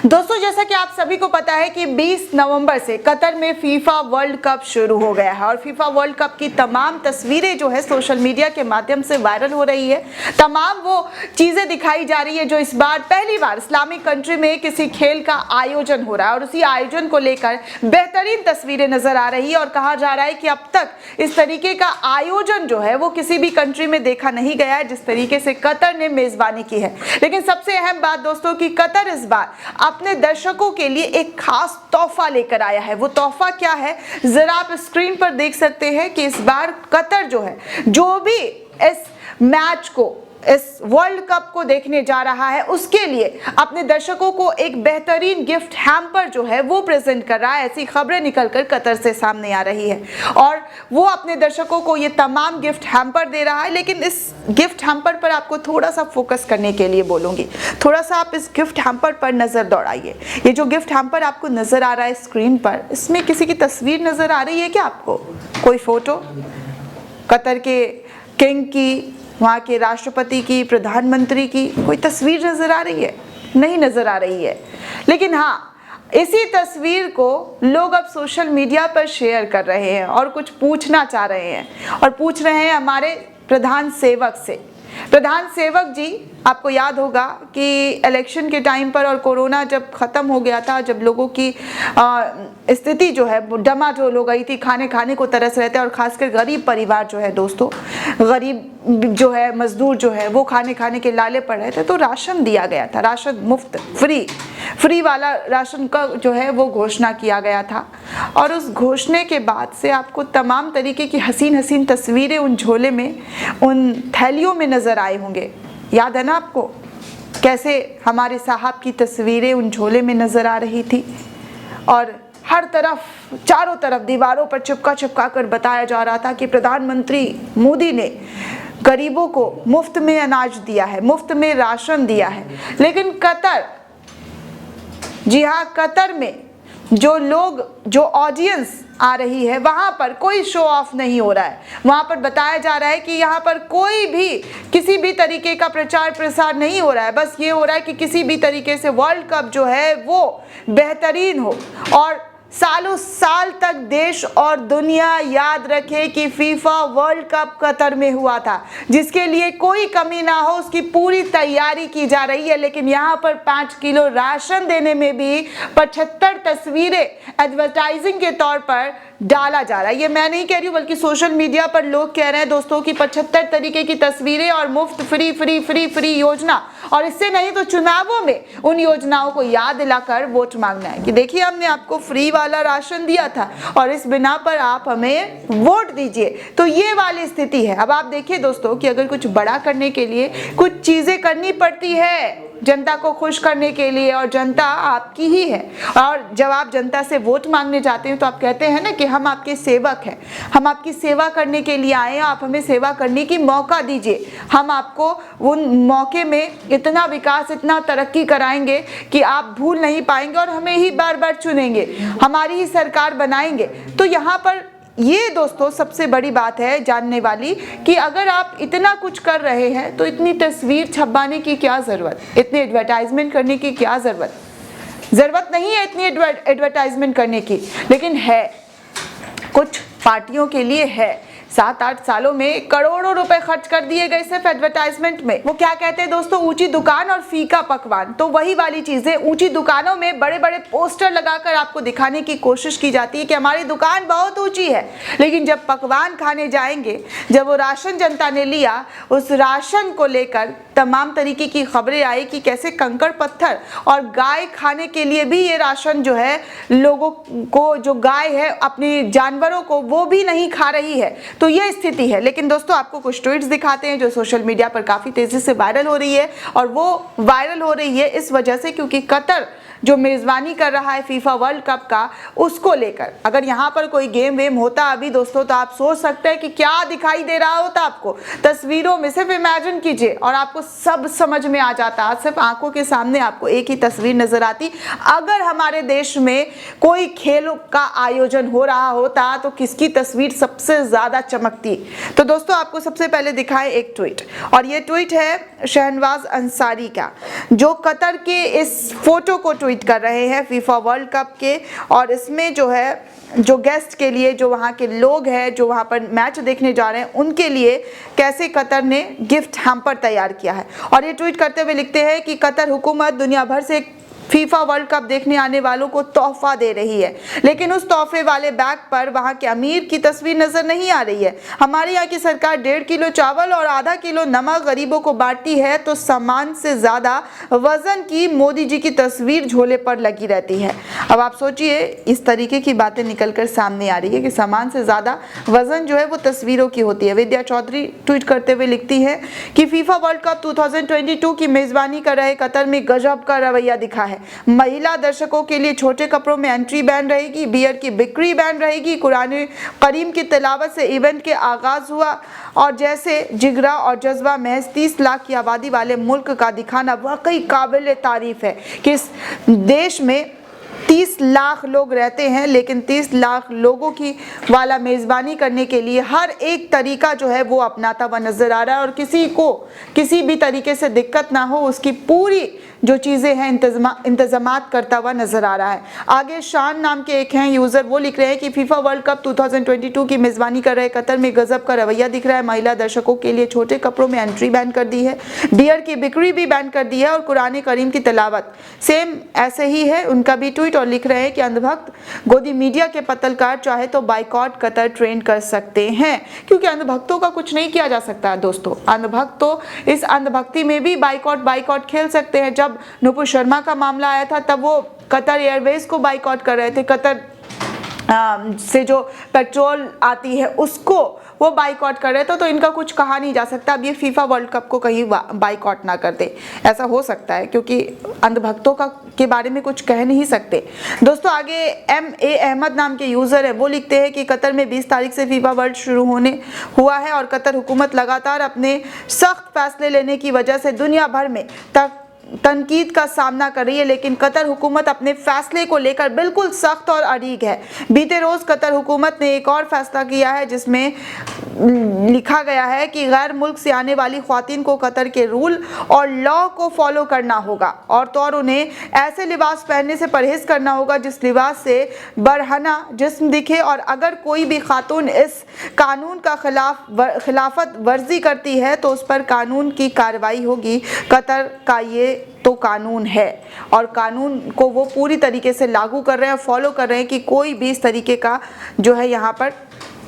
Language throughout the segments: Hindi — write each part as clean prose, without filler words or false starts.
दोस्तों, जैसा कि आप सभी को पता है कि 20 नवंबर से कतर में फीफा वर्ल्ड कप शुरू हो गया है और फीफा वर्ल्ड कप की तमाम तस्वीरें जो है सोशल मीडिया के माध्यम से वायरल हो रही है। तमाम वो चीजें दिखाई जा रही है जो इस बार पहली बार इस्लामिक कंट्री में किसी खेल का आयोजन हो रहा है और उसी आयोजन को लेकर बेहतरीन तस्वीरें नजर आ रही है और कहा जा रहा है कि अब तक इस तरीके का आयोजन जो है वो किसी भी कंट्री में देखा नहीं गया है जिस तरीके से कतर ने मेजबानी की है। लेकिन सबसे अहम बात दोस्तों कि कतर इस बार अपने दर्शकों के लिए एक खास तोहफा लेकर आया है। वो तोहफा क्या है, जरा आप स्क्रीन पर देख सकते हैं कि इस बार कतर जो है, जो भी इस मैच को, इस वर्ल्ड कप को देखने जा रहा है, उसके लिए अपने दर्शकों को एक बेहतरीन गिफ्ट हैम्पर जो है वो प्रेजेंट कर रहा है। ऐसी खबरें निकलकर कतर से सामने आ रही है और वो अपने दर्शकों को ये तमाम गिफ्ट हैम्पर दे रहा है। लेकिन इस गिफ्ट हैम्पर पर आपको थोड़ा सा फोकस करने के लिए बोलूंगी, थोड़ा सा आप इस गिफ्ट हैम्पर पर नजर दौड़ाइए। ये जो गिफ्ट हैम्पर आपको नजर आ रहा है स्क्रीन पर, इसमें किसी की तस्वीर नजर आ रही है क्या आपको? कोई फोटो कतर के किंग की, वहाँ के राष्ट्रपति की, प्रधानमंत्री की कोई तस्वीर नजर आ रही है? नहीं नजर आ रही है। लेकिन हाँ, इसी तस्वीर को लोग अब सोशल मीडिया पर शेयर कर रहे हैं और कुछ पूछना चाह रहे हैं और पूछ रहे हैं हमारे प्रधान सेवक से। प्रधान सेवक जी, आपको याद होगा कि इलेक्शन के टाइम पर और कोरोना जब खत्म हो गया था, जब लोगों की स्थिति जो है डमाडोल हो गई थी, खाने खाने को तरस रहे थे और खासकर गरीब परिवार जो है दोस्तों, गरीब जो है, मजदूर जो है, वो खाने खाने के लाले पड़ रहे थे, तो राशन दिया गया था, राशन मुफ्त फ्री वाला राशन का जो है वो घोषणा किया गया था। और उस घोषणा के बाद से आपको तमाम तरीके की हसीन हसीन तस्वीरें उन झोले में, उन थैलियों में नजर आए होंगे। याद है ना आपको कैसे हमारे साहब की तस्वीरें उन झोले में नजर आ रही थी और हर तरफ, चारों तरफ दीवारों पर चिपका कर बताया जा रहा था कि प्रधानमंत्री मोदी ने गरीबों को मुफ्त में अनाज दिया है, मुफ्त में राशन दिया है। लेकिन कतर, जी हाँ, कतर में जो लोग, जो ऑडियंस आ रही है, वहां पर कोई शो ऑफ नहीं हो रहा है। वहां पर बताया जा रहा है कि यहाँ पर कोई भी किसी भी तरीके का प्रचार प्रसार नहीं हो रहा है। बस ये हो रहा है कि किसी भी तरीके से वर्ल्ड कप जो है वो बेहतरीन हो और सालों साल तक देश और दुनिया याद रखे कि फीफा वर्ल्ड कप कतर में हुआ था, जिसके लिए कोई कमी ना हो उसकी पूरी तैयारी की जा रही है। लेकिन यहाँ पर 5 किलो राशन देने में भी 75 तस्वीरें एडवर्टाइजिंग के तौर पर डाला जा रहा है। ये मैं नहीं कह रही हूँ, बल्कि सोशल मीडिया पर लोग कह रहे हैं दोस्तों कि 75 तरीके की तस्वीरें और मुफ्त फ्री योजना, और इससे नहीं तो चुनावों में उन योजनाओं को याद दिलाकर वोट मांगना है कि देखिए हमने आपको फ्री वाला राशन दिया था और इस बिना पर आप हमें वोट दीजिए। तो ये वाली स्थिति है। अब आप देखिए दोस्तों कि अगर कुछ बड़ा करने के लिए कुछ चीजें करनी पड़ती है जनता को खुश करने के लिए, और जनता आपकी ही है। और जब आप जनता से वोट मांगने जाते हैं तो आप कहते हैं ना कि हम आपके सेवक हैं, हम आपकी सेवा करने के लिए आए हैं, आप हमें सेवा करने की मौका दीजिए, हम आपको उन मौके में इतना विकास, इतना तरक्की कराएंगे कि आप भूल नहीं पाएंगे और हमें ही बार बार चुनेंगे, हमारी ही सरकार बनाएंगे। तो यहाँ पर ये दोस्तों सबसे बड़ी बात है जानने वाली कि अगर आप इतना कुछ कर रहे हैं तो इतनी तस्वीर छपवाने की क्या जरूरत, इतनी एडवर्टाइजमेंट करने की क्या जरूरत नहीं है इतनी एडवर्टाइजमेंट करने की। लेकिन है, कुछ पार्टियों के लिए है। 7-8 सालों में करोड़ों रुपए खर्च कर दिए गए सिर्फ एडवर्टाइजमेंट में। वो क्या कहते हैं दोस्तों, ऊंची दुकान और फीका पकवान। तो वही वाली चीजें, ऊंची दुकानों में बड़े बड़े पोस्टर लगाकर आपको दिखाने की कोशिश की जाती है कि हमारी दुकान बहुत ऊंची है। लेकिन जब पकवान खाने जाएंगे, जब वो राशन जनता ने लिया, उस राशन को लेकर तमाम तरीके की खबरें आई कि कैसे कंकड़ पत्थर और गाय खाने के लिए भी ये राशन जो है, लोगों को, जो गाय है अपने जानवरों को, वो भी नहीं खा रही है। तो ये स्थिति है। लेकिन दोस्तों आपको कुछ ट्वीट्स दिखाते हैं जो सोशल मीडिया पर काफी तेजी से वायरल हो रही है, और वो वायरल हो रही है इस वजह से क्योंकि कतर जो मेजबानी कर रहा है फीफा वर्ल्ड कप का, उसको लेकर अगर यहाँ पर कोई गेम वेम होता अभी दोस्तों, तो आप सोच सकते हैं कि क्या दिखाई दे रहा होता आपको तस्वीरों में। सिर्फ इमेजिन कीजिए और आपको सब समझ में आ जाता, आज सिर्फ आंखों के सामने आपको एक ही तस्वीर नजर आती। अगर हमारे देश में कोई खेल का आयोजन हो रहा होता तो किसकी तस्वीर सबसे ज्यादा चमकती। तो दोस्तों आपको सबसे पहले दिखाए एक ट्वीट, और ये ट्वीट है शहनवाज अंसारी का, जो कतर के इस फोटो को ट्वीट कर रहे हैं फीफा वर्ल्ड कप के। और इसमें जो है, जो गेस्ट के लिए, जो वहाँ के लोग हैं जो वहाँ पर मैच देखने जा रहे हैं, उनके लिए कैसे कतर ने गिफ्ट हैम्पर तैयार किया है। और ये ट्वीट करते हुए लिखते हैं कि कतर हुकूमत दुनिया भर से फीफा वर्ल्ड कप देखने आने वालों को तोहफा दे रही है, लेकिन उस तोहफे वाले बैग पर वहां के अमीर की तस्वीर नजर नहीं आ रही है। हमारे यहाँ की सरकार 1.5 किलो चावल और आधा किलो नमक गरीबों को बांटती है, तो सामान से ज्यादा वजन की मोदी जी की तस्वीर झोले पर लगी रहती है। अब आप सोचिए, इस तरीके की बातें निकलकर सामने आ रही है कि सामान से ज्यादा वजन जो है वो तस्वीरों की होती है। विद्या चौधरी ट्वीट करते हुए लिखती है कि फीफा वर्ल्ड कप 2022 की मेजबानी कर रहे कतर में गजब का रवैया दिखा है। महिला दर्शकों के लिए छोटे कपड़ों में एंट्री बैन रहेगी, बियर की बिक्री बैन रहेगी, कुरान करीम की तिलावत से इवेंट के आगाज हुआ, और जैसे जिगरा और जज्बा महज 30 लाख की आबादी वाले मुल्क का दिखाना वाकई काबिल तारीफ है कि इस देश में 30 लाख लोग रहते हैं, लेकिन 30 लाख लोगों की वाला मेज़बानी करने के लिए हर एक तरीका जो है वो अपनाता हुआ नजर आ रहा है, और किसी को किसी भी तरीके से दिक्कत ना हो उसकी पूरी जो चीज़ें हैं इंतजामात करता हुआ नजर आ रहा है। आगे शान नाम के एक हैं यूज़र, वो लिख रहे हैं कि फीफा वर्ल्ड कप 2022 की मेज़बानी कर रहे कतर में गजब का रवैया दिख रहा है। महिला दर्शकों के लिए छोटे कपड़ों में एंट्री बैन कर दी है, बियर की बिक्री भी बैन कर दी है, और कुरान करीम की तिलावत सेम ऐसे ही है उनका भी ट्वीट। और लिख रहे हैं कि अंधभक्त गोदी मीडिया के पत्रकार चाहे तो बाइकॉट कतर ट्रेंड कर सकते हैं, क्योंकि अंधभक्तों का कुछ नहीं किया जा सकता है दोस्तों। अंधभक्त तो इस अंधभक्ति में भी बाइकॉट खेल सकते हैं। जब नुपुर शर्मा का मामला आया था तब वो कतर एयरवेज को बाइकॉट कर रहे थे, कतर से जो पेट्रोल आती है उसको वो बाइकॉट कर रहे थे, तो इनका कुछ कहा नहीं जा सकता। अब ये फीफा वर्ल्ड कप को कहीं बाइकॉट ना कर दे, ऐसा हो सकता है, क्योंकि अंधभक्तों का के बारे में कुछ कह नहीं सकते। दोस्तों आगे MA अहमद नाम के यूजर है, वो लिखते हैं कि कतर में 20 तारीख से फीफा वर्ल्ड शुरू होने हुआ है, और कतर हुकूमत लगातार अपने सख्त फैसले लेने की वजह से दुनिया भर में तनकीद का सामना कर रही है, लेकिन कतर हुकूमत अपने फैसले को लेकर बिल्कुल सख्त और अड़िग है। बीते रोज कतर हुकूमत ने एक और फैसला किया है जिसमें लिखा गया है कि गैर मुल्क से आने वाली ख्वातीन को कतर के रूल और लॉ को फॉलो करना होगा, और तो और उन्हें ऐसे लिबास पहनने से परहेज करना होगा जिस लिबास से बरहना जिस्म दिखे, और अगर कोई भी खातून इस कानून का खिलाफत वर्जी करती है तो उस पर कानून की कार्रवाई होगी। कतर का ये तो कानून है, और कानून को वो पूरी तरीके से लागू कर रहे हैं, फॉलो कर रहे हैं कि कोई भी इस तरीके का जो है यहाँ पर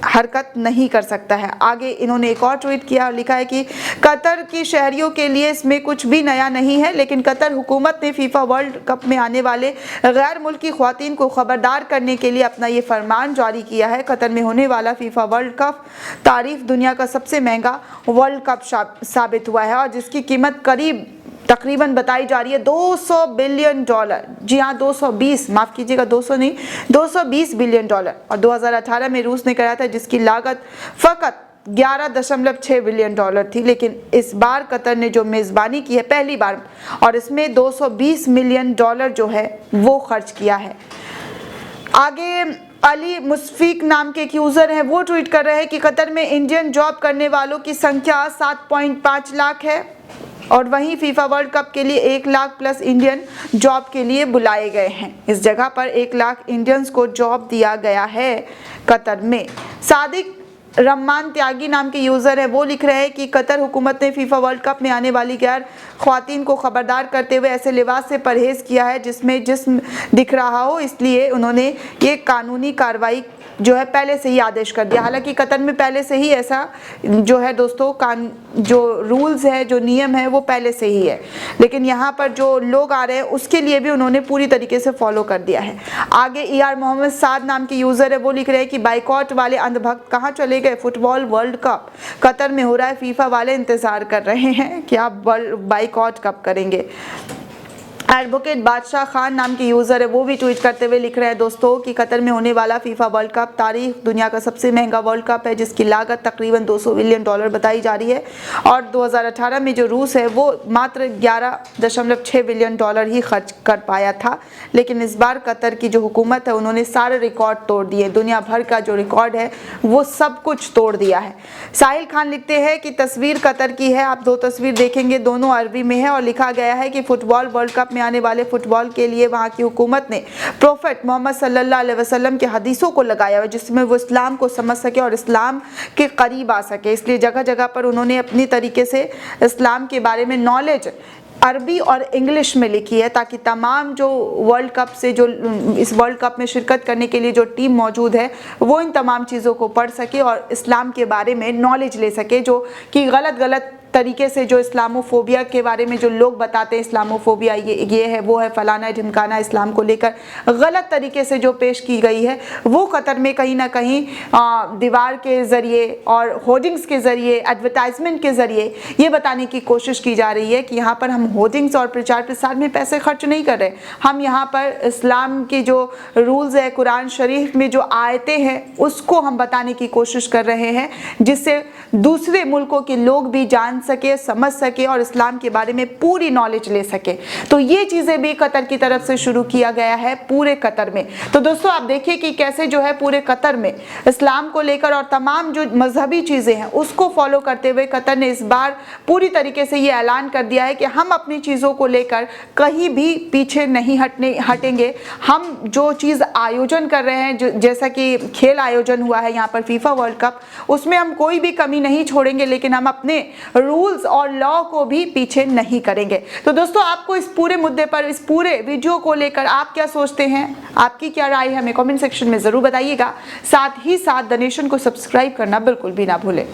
हरकत नहीं कर सकता है। आगे इन्होंने एक और ट्वीट किया और लिखा है कि कतर की शहरियों के लिए इसमें कुछ भी नया नहीं है, लेकिन कतर हुकूमत ने फीफा वर्ल्ड कप में आने वाले गैर मुल्की ख्वातीन को खबरदार करने के लिए अपना ये फरमान जारी किया है। कतर में होने वाला फीफा वर्ल्ड कप तारीफ दुनिया का सबसे महंगा वर्ल्ड कप साबित हुआ है, और जिसकी कीमत तकरीबन बताई जा रही है $200 बिलियन। जी हाँ, 220, माफ कीजिएगा 200 नहीं, $220 बिलियन। और 2018 में रूस ने कराया था, जिसकी लागत फकत $11.6 बिलियन थी, लेकिन इस बार कतर ने जो मेज़बानी की है पहली बार, और इसमें $220 मिलियन जो है वो खर्च किया है। आगे अली मुस्फीक नाम के एक यूज़र हैं, वो ट्वीट कर रहे हैं कि कतर में इंडियन जॉब करने वालों की संख्या 7.5 लाख है, और वहीं फीफा वर्ल्ड कप के लिए 1 लाख प्लस इंडियन जॉब के लिए बुलाए गए हैं। इस जगह पर 1 लाख इंडियंस को जॉब दिया गया है कतर में। सादिक रम्मान त्यागी नाम के यूज़र है, वो लिख रहे हैं कि कतर हुकूमत ने फीफा वर्ल्ड कप में आने वाली गैर ख्वातीन को खबरदार करते हुए ऐसे लिबास से परहेज़ किया है जिसमें जिस्म दिख रहा हो, इसलिए उन्होंने ये कानूनी कार्रवाई जो है पहले से ही आदेश कर दिया। हालांकि कतर में पहले से ही ऐसा जो है दोस्तों जो रूल्स है, जो नियम है वो पहले से ही है, लेकिन यहाँ पर जो लोग आ रहे हैं उसके लिए भी उन्होंने पूरी तरीके से फॉलो कर दिया है। आगे ER मोहम्मद साद नाम के यूज़र है, वो लिख रहे हैं कि बाइकॉट वाले अंधभक्त कहाँ चले गए। फुटबॉल वर्ल्ड कप कतर में हो रहा है, फीफा वाले इंतजार कर रहे हैं कि आप बाइकॉट कब करेंगे। एडवोकेट बादशाह खान नाम के यूज़र है, वो भी ट्वीट करते हुए लिख रहे हैं दोस्तों कि कतर में होने वाला फीफा वर्ल्ड कप तारीख दुनिया का सबसे महंगा वर्ल्ड कप है, जिसकी लागत तकरीबन $200 बिलियन बताई जा रही है। और 2018 में जो रूस है वो मात्र $11.6 बिलियन ही खर्च कर पाया था। लेकिन इस बार कतर की जो हुकूमत है उन्होंने सारे रिकॉर्ड तोड़ दिए, दुनिया भर का जो रिकॉर्ड है वो सब कुछ तोड़ दिया है। साहिल खान लिखते हैं कि तस्वीर कतर की है, आप 2 तस्वीर देखेंगे, दोनों अरबी में है और लिखा गया है कि फुटबॉल वर्ल्ड कप में आने वाले फुटबॉल के लिए वहां की हुकूमत ने प्रोफेट मोहम्मद सल्लल्लाहु अलैहि वसल्लम के हदीसों को लगाया है, जिसमें वो इस्लाम को समझ सके और इस्लाम के करीब आ सके। इसलिए जगह जगह पर उन्होंने अपनी तरीके से इस्लाम के बारे में नॉलेज अरबी और इंग्लिश में लिखी है, ताकि तमाम जो वर्ल्ड कप से जो इस वर्ल्ड कप में शिरकत करने के लिए जो टीम मौजूद है वो इन तमाम चीज़ों को पढ़ सके और इस्लाम के बारे में नॉलेज ले सके, जो कि गलत तरीके से जो इस्लामोफोबिया के बारे में जो लोग बताते हैं, इस्लामोफोबिया ये है वो है, फलाना ढिमकाना, इस्लाम को लेकर गलत तरीके से जो पेश की गई है वो कतर में कहीं ना कहीं दीवार के ज़रिए और होर्डिंग्स के ज़रिए, एडवर्टाइजमेंट के ज़रिए ये बताने की कोशिश की जा रही है कि यहाँ पर हम होर्डिंग्स और प्रचार प्रसार में पैसे खर्च नहीं कर रहे, हम यहाँ पर इस्लाम के जो रूल्स है, कुरान शरीफ में जो आयतें हैं उसको हम बताने की कोशिश कर रहे हैं, जिससे दूसरे मुल्कों के लोग भी जान सके, समझ सके और इस्लाम के बारे में पूरी नॉलेज ले सके। तो ये चीजें भी कतर की तरफ से शुरू किया गया है पूरे कतर में। तो दोस्तों आप देखिए कि कैसे जो है पूरे कतर में इस्लाम को लेकर और तमाम जो मजहबी चीजें हैं उसको फॉलो करते हुए कतर ने इस बार पूरी तरीके से ये ऐलान कर दिया है कि हम अपनी चीजों को लेकर कहीं भी पीछे नहीं हटेंगे। हम जो चीज आयोजन कर रहे हैं, जैसा कि खेल आयोजन हुआ है यहाँ पर फीफा वर्ल्ड कप, उसमें हम कोई भी कमी नहीं छोड़ेंगे, लेकिन हम अपने रूल्स और लॉ को भी पीछे नहीं करेंगे। तो दोस्तों आपको इस पूरे मुद्दे पर, इस पूरे वीडियो को लेकर आप क्या सोचते हैं, आपकी क्या राय है, हमें कमेंट सेक्शन में जरूर बताइएगा। साथ ही साथ द नेशन को सब्सक्राइब करना बिल्कुल भी ना भूलें।